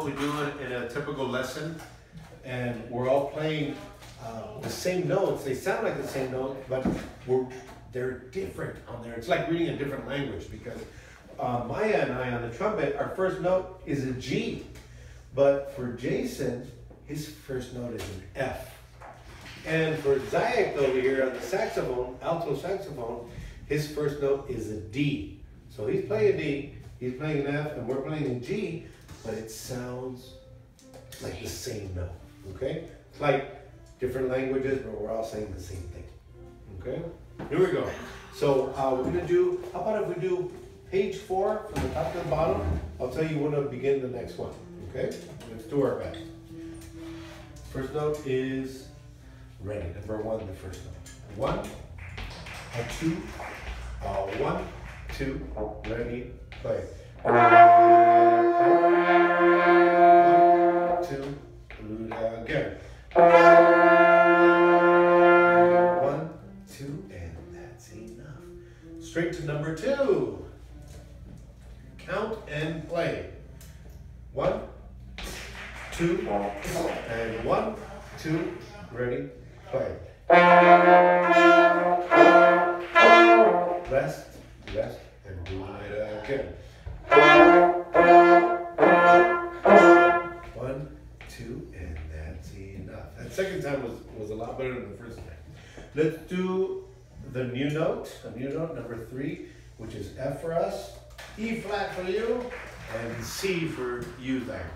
we do in a typical lesson, and we're all playing the same notes. They sound like the same note, but they're different on there. It's like reading a different language because Maya and I on the trumpet, our first note is a G. But for Jason, his first note is an F. And for Zayek over here on the saxophone, alto saxophone, his first note is a D. So he's playing a D, he's playing an F, and we're playing a G, but it sounds like the same note, okay? It's like different languages, but we're all saying the same thing, okay? Here we go. So we're gonna do, how about if we do page 4 from the top to the bottom? I'll tell you when to begin the next one, okay? Let's do our best. First note is ready, number 1, the first note. 1, a 2, 1, 2, ready, play. 1, 2, again. 1, 2, and that's enough. Straight to number 2. Count and play. 1, 2, and 1, 2, ready, play. Rest, rest, and do it again. 1, 2, and that's enough. That second time was a lot better than the first time. Let's do the new note, number 3, which is F for us, E flat for you, and C for you there.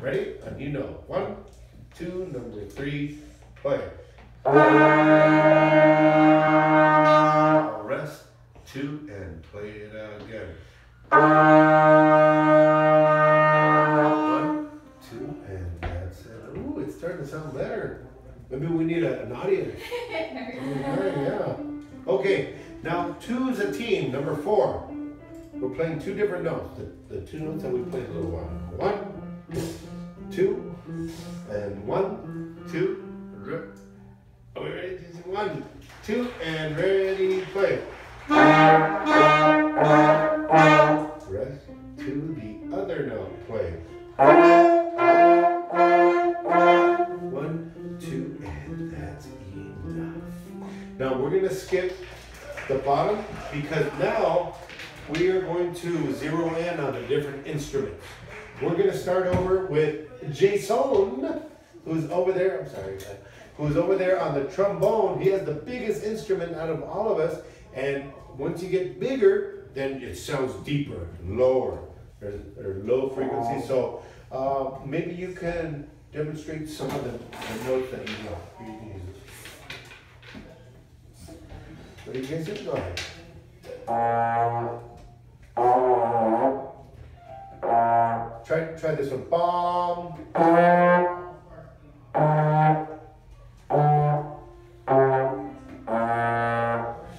Ready? A new note. 1, 2, number 3, play. Rest, 2, and play it again. 1, 2, and that's it. Ooh, it's starting to sound better. Maybe we need an audience. Yeah. Okay, now 2 is a team. Number 4. We're playing 2 different notes. The 2 notes that we played a little while. 1, 2, and 1, 2. Are we ready? 1, 2, and ready, play. Rest to the other note, play. 1, 2, and that's enough. Now we're going to skip the bottom because now we are going to zero in on the different instruments. We're going to start over with Jason, who's over there. I'm sorry, who's over there on the trombone. He has the biggest instrument out of all of us, and once you get bigger, then it sounds deeper, lower, or low frequency. So maybe you can demonstrate some of the notes that you know. Ready, Jason? Go ahead. Try this one. Bomb.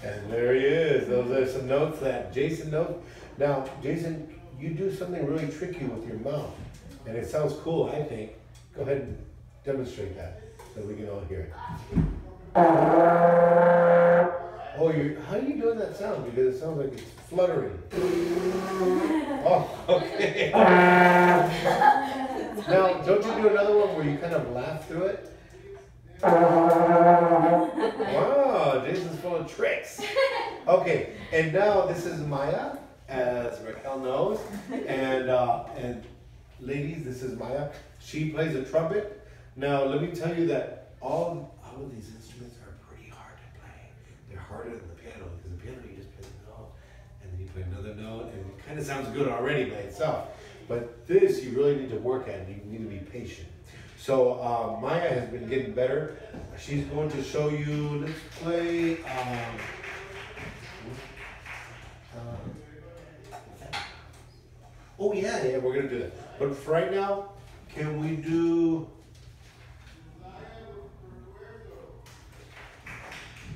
And there he is. Those are some notes that Jason knows. Now, Jason, you do something really tricky with your mouth, and it sounds cool, I think. Go ahead and demonstrate that so we can all hear it. Oh, how are you doing that sound? Because it sounds like it's fluttering. Oh, okay. Now, don't you do another one where you kind of laugh through it? Wow, Jason's full of tricks. Okay, and now this is Maya, as Raquel knows, and ladies, this is Maya. She plays a trumpet. Now, let me tell you that all of these instruments are pretty hard to play. They're harder than the piano, because the piano you just play the note, and then you play another note, and it kind of sounds good already by itself. But this, you really need to work at, and you need to be patient. So Maya has been getting better. She's going to show you, let's play, oh yeah, we're going to do that. But for right now, can we do,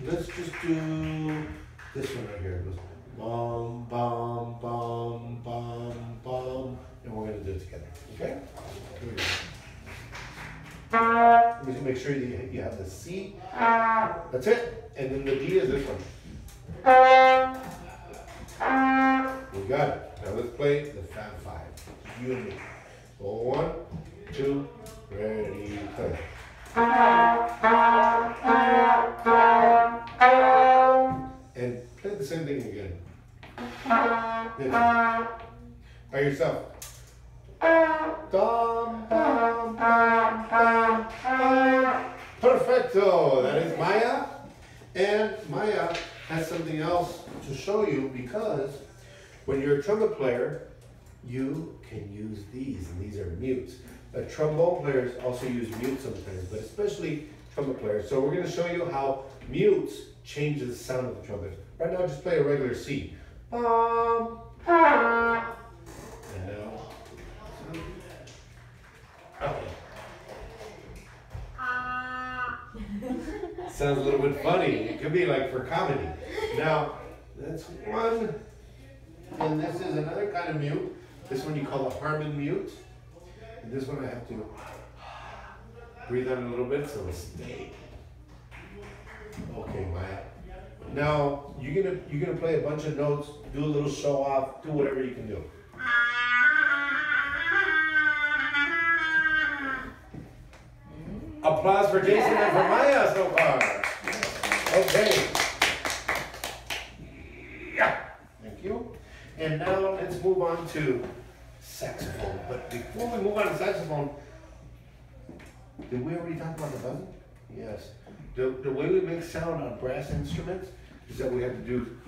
let's just do this one right here. It goes bum, bum, bum, bum, bum, and we're going to do it together, okay? Here we go. Just make sure you have the C. That's it. And then the D is this one. We got it. Now let's play the Fab Five. You and me. 1, 2, ready, play. And play the same thing again. By yourself. Dum, dum, dum, dum, dum. Perfecto. That is Maya. And Maya has something else to show you, because when you're a trumpet player, you can use these, and these are mutes. Trombone players also use mutes sometimes, but especially trumpet players. So we're going to show you how mutes change the sound of the trumpet. Right now, just play a regular C. And now, okay. Sounds a little bit funny. It could be like for comedy. Now, that's one. And this is another kind of mute. This one you call a Harman mute. And this one I have to breathe on a little bit so it'll stay. Okay, Maya. Now you're gonna play a bunch of notes, do a little show off, do whatever you can do. Applause for Jason and for Maya so far. Okay. Yeah. Thank you. And now let's move on to saxophone. But before we move on to saxophone, did we already talk about the buzzer? Yes. The way we make sound on brass instruments is that we have to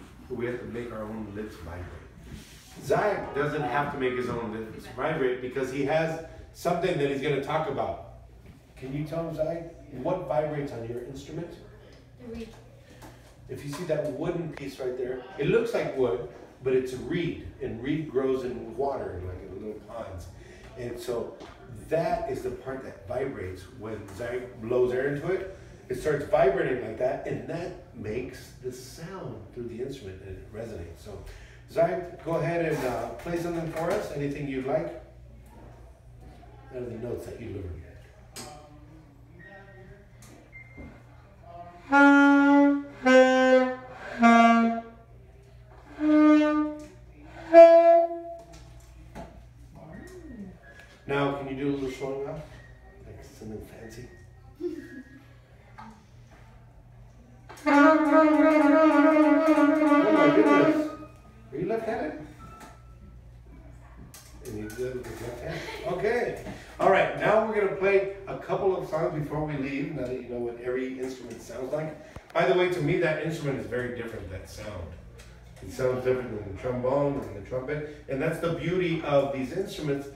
make our own lips vibrate. Zach doesn't have to make his own lips vibrate because he has something that he's going to talk about. Can you tell him, Zach, what vibrates on your instrument? The reed. If you see that wooden piece right there, it looks like wood, but it's a reed, and reed grows in water, like in little ponds. And so that is the part that vibrates. When Zach blows air into it, it starts vibrating like that, and that makes the sound through the instrument, and it resonates. So Zach, go ahead and play something for us, anything you'd like, out of the notes that you learned. Now, can you do a little showing off? Like something fancy? Oh my goodness. Are you left-handed? And you do it with your left hand? Okay. All right, now we're going to play a couple of songs before we leave, now that you know what every instrument sounds like. By the way, to me, that instrument is very different, that sound. It sounds different than the trombone and the trumpet. And that's the beauty of these instruments.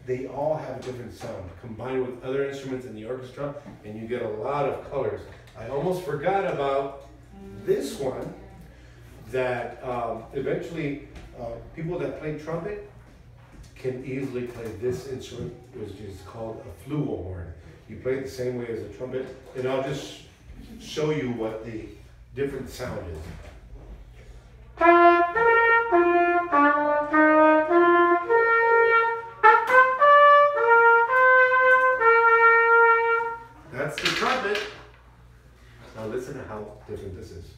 They all have a different sound combined with other instruments in the orchestra, and you get a lot of colors. I almost forgot about this one, that eventually people that play trumpet can easily play this instrument, which is called a flugelhorn. You play it the same way as a trumpet, and I'll just show you what the different sound is. That's the trumpet. Now listen to how different this is.